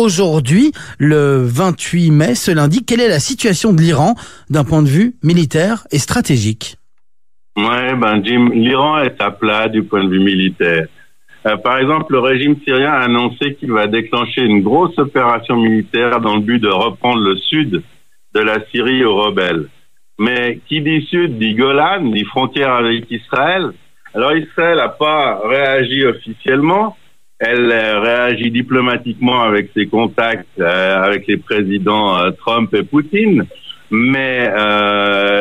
aujourd'hui, le 28 mai, ce lundi. Quelle est la situation de l'Iran d'un point de vue militaire et stratégique? Ouais, Jim, l'Iran est à plat du point de vue militaire. Par exemple, le régime syrien a annoncé qu'il va déclencher une grosse opération militaire dans le but de reprendre le sud de la Syrie aux rebelles. Mais qui dit sud dit Golan, dit frontière avec Israël. Alors Israël n'a pas réagi officiellement, elle réagit diplomatiquement avec ses contacts avec les présidents Trump et Poutine. Mais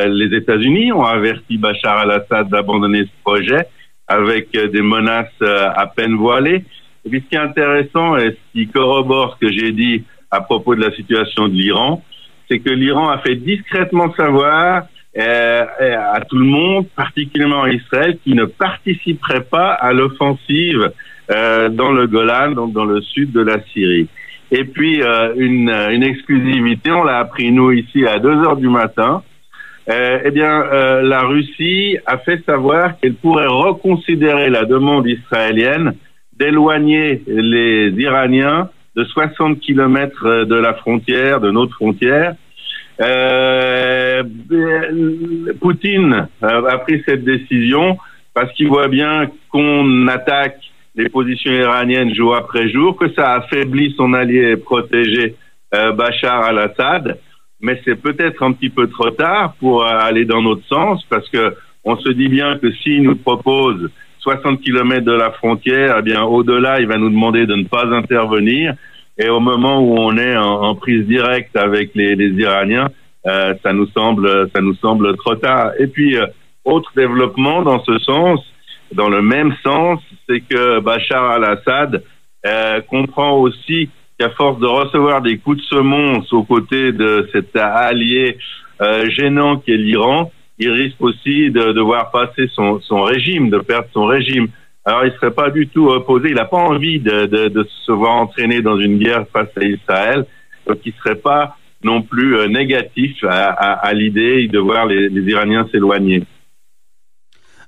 les États-Unis ont averti Bachar al-Assad d'abandonner ce projet avec des menaces à peine voilées. Et puis ce qui est intéressant et ce qui corrobore ce que j'ai dit à propos de la situation de l'Iran, c'est que l'Iran a fait discrètement savoir à tout le monde, particulièrement à Israël, qui ne participerait pas à l'offensive dans le Golan, donc dans le sud de la Syrie. Et puis une exclusivité, on l'a appris nous ici à 2h du matin. La Russie a fait savoir qu'elle pourrait reconsidérer la demande israélienne d'éloigner les Iraniens de 60 kilomètres de la frontière, de notre frontière. Poutine a pris cette décision parce qu'il voit bien qu'on attaque les positions iraniennes jour après jour, que ça affaiblit son allié protégé Bachar al-Assad, mais c'est peut-être un petit peu trop tard pour aller dans notre sens, parce que on se dit bien que s'il nous propose 60 kilomètres de la frontière, eh bien au-delà, il va nous demander de ne pas intervenir. Et au moment où on est en prise directe avec les Iraniens, ça nous semble trop tard. Et puis, autre développement dans ce sens, dans le même sens, c'est que Bachar al-Assad comprend aussi qu'à force de recevoir des coups de semonce aux côtés de cet allié gênant qu'est l'Iran, il risque aussi de voir passer son régime, de perdre son régime. Alors, il serait pas du tout opposé. Il n'a pas envie de se voir entraîner dans une guerre face à Israël. Donc, il serait pas non plus négatif à l'idée de voir les Iraniens s'éloigner.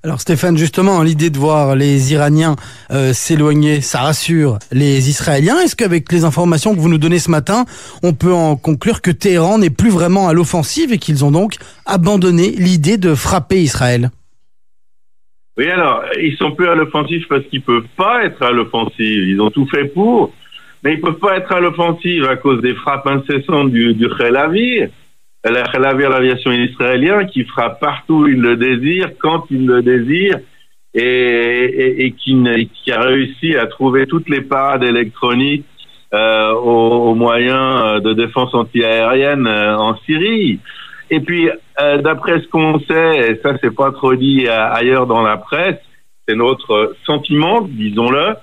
Alors Stéphane, justement, l'idée de voir les Iraniens s'éloigner, ça rassure les Israéliens. Est-ce qu'avec les informations que vous nous donnez ce matin, on peut en conclure que Téhéran n'est plus vraiment à l'offensive et qu'ils ont donc abandonné l'idée de frapper Israël? Oui, alors, ils sont plus à l'offensive parce qu'ils peuvent pas être à l'offensive. Ils ont tout fait pour, mais ils peuvent pas être à l'offensive à cause des frappes incessantes du Chel Aviv. Le Chel Aviv, l'aviation israélienne, qui frappe partout où il le désire, quand il le désire, et qui a réussi à trouver toutes les parades électroniques aux moyens de défense antiaérienne en Syrie. Et puis, d'après ce qu'on sait, et ça c'est pas trop dit ailleurs dans la presse, c'est notre sentiment, disons-le,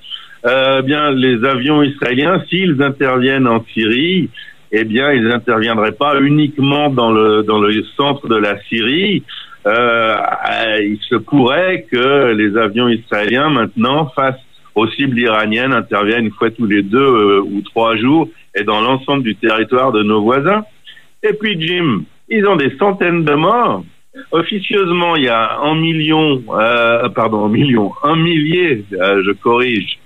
bien les avions israéliens, s'ils interviennent en Syrie, eh bien ils n'interviendraient pas uniquement dans le centre de la Syrie. Il se pourrait que les avions israéliens maintenant face aux cibles iraniennes interviennent une fois tous les 2 ou 3 jours et dans l'ensemble du territoire de nos voisins. Et puis Jim, ils ont des centaines de morts. Officieusement, il y a 1 millier, je corrige,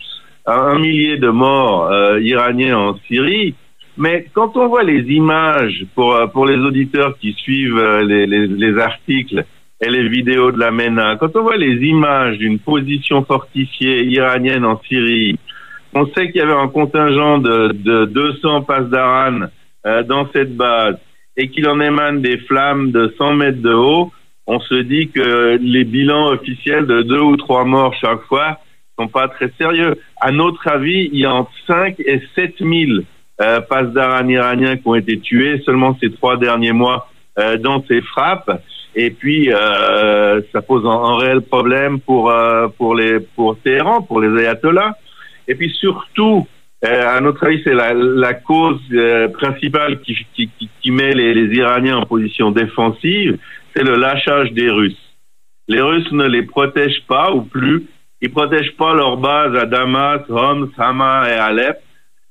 1 millier de morts iraniens en Syrie. Mais quand on voit les images, pour les auditeurs qui suivent les articles et les vidéos de la MENA, quand on voit les images d'une position fortifiée iranienne en Syrie, on sait qu'il y avait un contingent de 200 Pasdaran dans cette base, et qu'il en émane des flammes de 100 mètres de haut, on se dit que les bilans officiels de 2 ou 3 morts chaque fois sont pas très sérieux. À notre avis, il y a entre 5 et 7 000 Pasdaran iraniens qui ont été tués seulement ces 3 derniers mois dans ces frappes. Et puis, ça pose un réel problème pour Téhéran, pour les ayatollahs. Et puis surtout, à notre avis, c'est la cause principale qui met les Iraniens en position défensive, c'est le lâchage des Russes. Les Russes ne les protègent pas ou plus. Ils protègent pas leurs bases à Damas, Homs, Hama et Alep,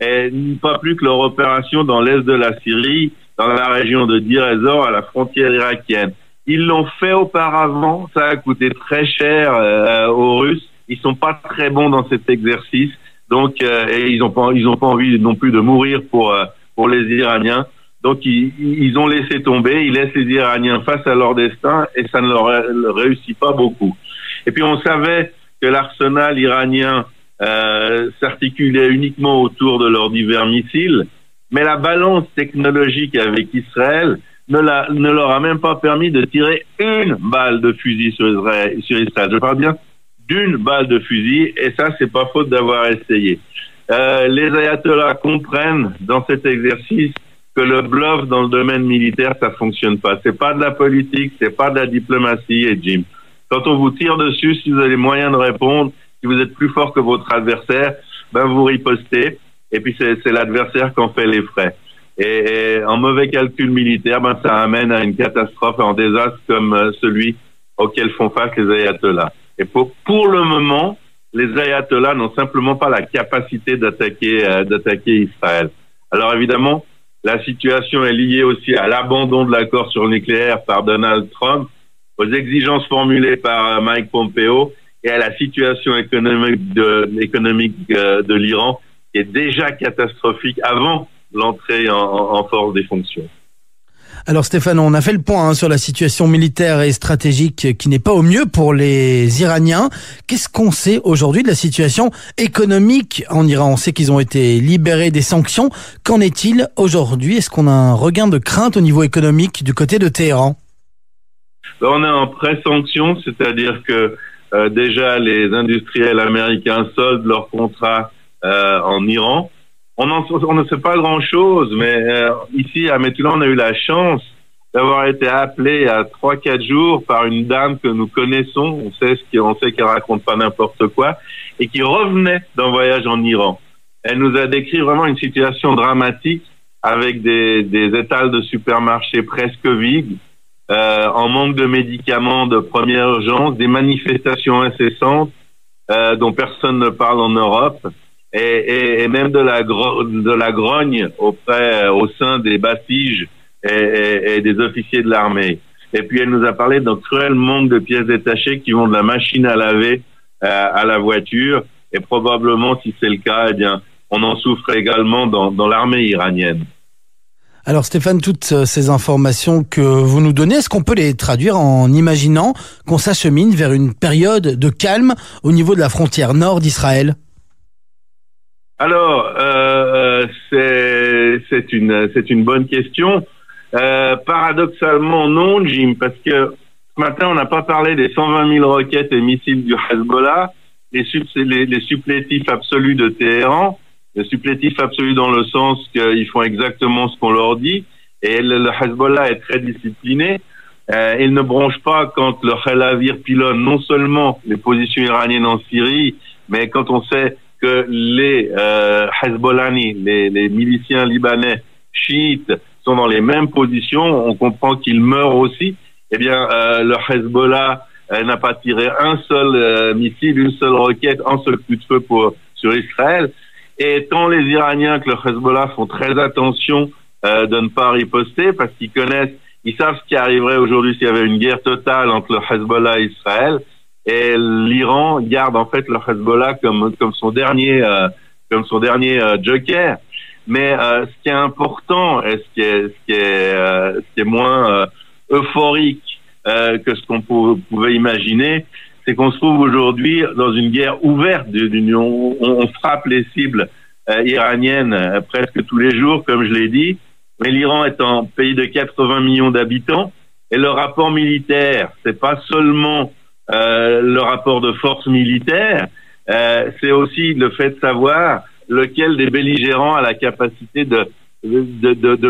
et pas plus que leur opération dans l'est de la Syrie, dans la région de Deir ez-Zor, à la frontière irakienne. Ils l'ont fait auparavant, ça a coûté très cher aux Russes. Ils sont pas très bons dans cet exercice. Donc, et ils ont pas envie non plus de mourir pour les Iraniens. Donc, ils ont laissé tomber. Ils laissent les Iraniens face à leur destin et ça ne leur réussit pas beaucoup. Et puis, on savait que l'arsenal iranien s'articulait uniquement autour de leurs divers missiles, mais la balance technologique avec Israël ne leur a même pas permis de tirer une balle de fusil sur Israël. Je parle bien d'une balle de fusil, et ça, c'est pas faute d'avoir essayé. Les ayatollahs comprennent dans cet exercice que le bluff dans le domaine militaire, ça fonctionne pas. C'est pas de la politique, c'est pas de la diplomatie, et Jim. Quand on vous tire dessus, si vous avez les moyens de répondre, si vous êtes plus fort que votre adversaire, ben vous ripostez, et puis c'est l'adversaire qui en fait les frais. Et en mauvais calcul militaire, ben ça amène à une catastrophe, à un désastre comme celui auquel font face les ayatollahs. Et pour le moment, les ayatollahs n'ont simplement pas la capacité d'attaquer Israël. Alors évidemment, la situation est liée aussi à l'abandon de l'accord sur le nucléaire par Donald Trump, aux exigences formulées par Mike Pompeo et à la situation économique de l'Iran, qui est déjà catastrophique avant l'entrée en force des fonctions. Alors Stéphane, on a fait le point sur la situation militaire et stratégique qui n'est pas au mieux pour les Iraniens. Qu'est-ce qu'on sait aujourd'hui de la situation économique en Iran? On sait qu'ils ont été libérés des sanctions. Qu'en est-il aujourd'hui? Est-ce qu'on a un regain de crainte au niveau économique du côté de Téhéran? On est en pré-sanction, c'est-à-dire que déjà les industriels américains soldent leurs contrats en Iran. On ne sait pas grand-chose, mais ici à Metula, on a eu la chance d'avoir été appelé à 3-4 jours par une dame que nous connaissons. On sait qu'elle raconte pas n'importe quoi et qui revenait d'un voyage en Iran. Elle nous a décrit vraiment une situation dramatique avec des étals de supermarchés presque vides, en manque de médicaments de première urgence, des manifestations incessantes dont personne ne parle en Europe. Et même de la grogne au sein des bastiges et des officiers de l'armée. Et puis elle nous a parlé d'un cruel manque de pièces détachées qui vont de la machine à laver à la voiture. Et probablement, si c'est le cas, eh bien, on en souffre également dans l'armée iranienne. Alors Stéphane, toutes ces informations que vous nous donnez, est-ce qu'on peut les traduire en imaginant qu'on s'achemine vers une période de calme au niveau de la frontière nord d'Israël ? Alors, c'est une bonne question. Paradoxalement, non, Jim, parce que ce matin, on n'a pas parlé des 120 000 roquettes et missiles du Hezbollah, les supplétifs absolus de Téhéran, les supplétifs absolus dans le sens qu'ils font exactement ce qu'on leur dit, et le Hezbollah est très discipliné. Il ne bronche pas quand le Helavir pilonne non seulement les positions iraniennes en Syrie, mais quand on sait que les Hezbollahis, les miliciens libanais chiites sont dans les mêmes positions, on comprend qu'ils meurent aussi. Eh bien, le Hezbollah n'a pas tiré un seul missile, une seule roquette, un seul coup de feu sur Israël. Et tant les Iraniens que le Hezbollah font très attention de ne pas riposter parce qu'ils savent ce qui arriverait aujourd'hui s'il y avait une guerre totale entre le Hezbollah et Israël. Et l'Iran garde en fait le Hezbollah comme son dernier joker. Mais ce qui est important et ce qui est moins euphorique que ce qu'on pouvait imaginer, c'est qu'on se trouve aujourd'hui dans une guerre ouverte d'union. On frappe les cibles iraniennes presque tous les jours, comme je l'ai dit. Mais l'Iran est un pays de 80 millions d'habitants et le rapport militaire, c'est pas seulement le rapport de force militaire, c'est aussi le fait de savoir lequel des belligérants a la capacité de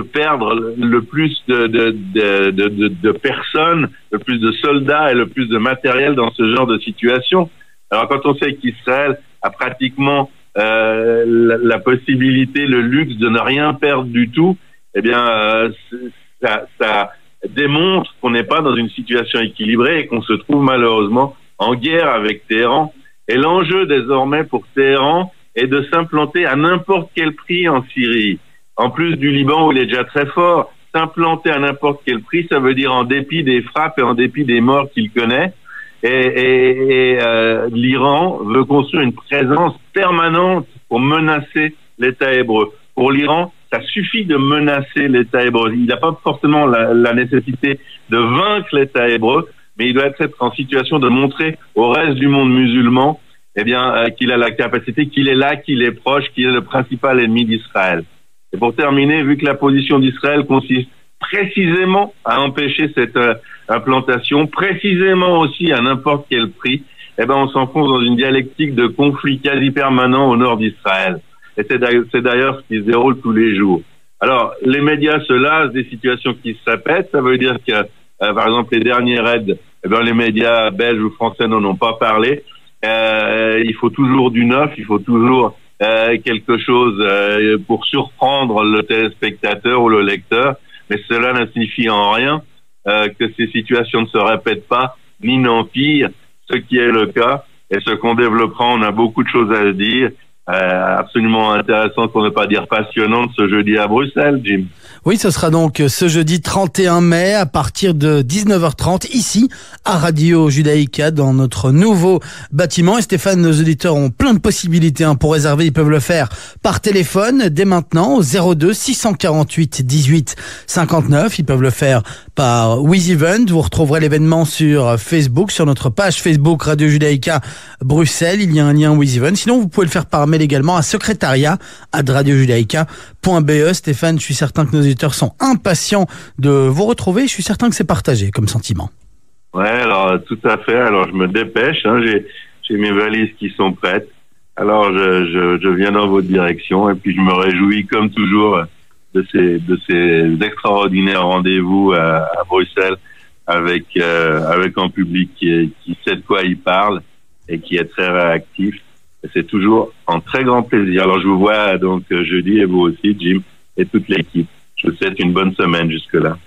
perdre le plus de personnes, le plus de soldats et le plus de matériel dans ce genre de situation. Alors quand on sait qu'Israël a pratiquement la possibilité, le luxe de ne rien perdre du tout, eh bien ça démontre qu'on n'est pas dans une situation équilibrée et qu'on se trouve malheureusement en guerre avec Téhéran. Et l'enjeu désormais pour Téhéran est de s'implanter à n'importe quel prix en Syrie. En plus du Liban où il est déjà très fort, s'implanter à n'importe quel prix, ça veut dire en dépit des frappes et en dépit des morts qu'il connaît. Et l'Iran veut construire une présence permanente pour menacer l'État hébreu. Pour l'Iran, ça suffit de menacer l'État hébreu. Il n'a pas forcément la nécessité de vaincre l'État hébreu, mais il doit être en situation de montrer au reste du monde musulman qu'il a la capacité, qu'il est là, qu'il est proche, qu'il est le principal ennemi d'Israël. Et pour terminer, vu que la position d'Israël consiste précisément à empêcher cette implantation, précisément aussi à n'importe quel prix, on s'enfonce dans une dialectique de conflit quasi permanent au nord d'Israël. Et c'est d'ailleurs ce qui se déroule tous les jours. Alors, les médias se lassent des situations qui se répètent. Ça veut dire que, par exemple, les derniers raids, les médias belges ou français n'en ont pas parlé. Il faut toujours du neuf, il faut toujours quelque chose pour surprendre le téléspectateur ou le lecteur. Mais cela ne signifie en rien que ces situations ne se répètent pas, ni n'empirent, ce qui est le cas. Et ce qu'on développera, on a beaucoup de choses à dire. Absolument intéressant, pour ne pas dire passionnante, ce jeudi à Bruxelles, Jim. Oui, ce sera donc ce jeudi 31 mai à partir de 19h30 ici à Radio Judaïka dans notre nouveau bâtiment. Et Stéphane, nos auditeurs ont plein de possibilités pour réserver. Ils peuvent le faire par téléphone dès maintenant au 02 648 18 59. Ils peuvent le faire par WizEvent. Vous retrouverez l'événement sur Facebook, sur notre page Facebook Radio Judaïka Bruxelles. Il y a un lien WizEvent. Sinon, vous pouvez le faire par mail également à secrétariat@radiojudaïka.be. Stéphane, je suis certain que nos auditeurs sont impatients de vous retrouver. Je suis certain que c'est partagé comme sentiment. Ouais, alors tout à fait. Alors je me dépêche. J'ai mes valises qui sont prêtes. Alors je viens dans votre direction et puis je me réjouis comme toujours de ces extraordinaires rendez-vous à Bruxelles avec un public qui sait de quoi il parle et qui est très réactif. Et c'est toujours un très grand plaisir. Alors je vous vois donc jeudi et vous aussi, Jim, et toute l'équipe. Je vous souhaite une bonne semaine jusque-là.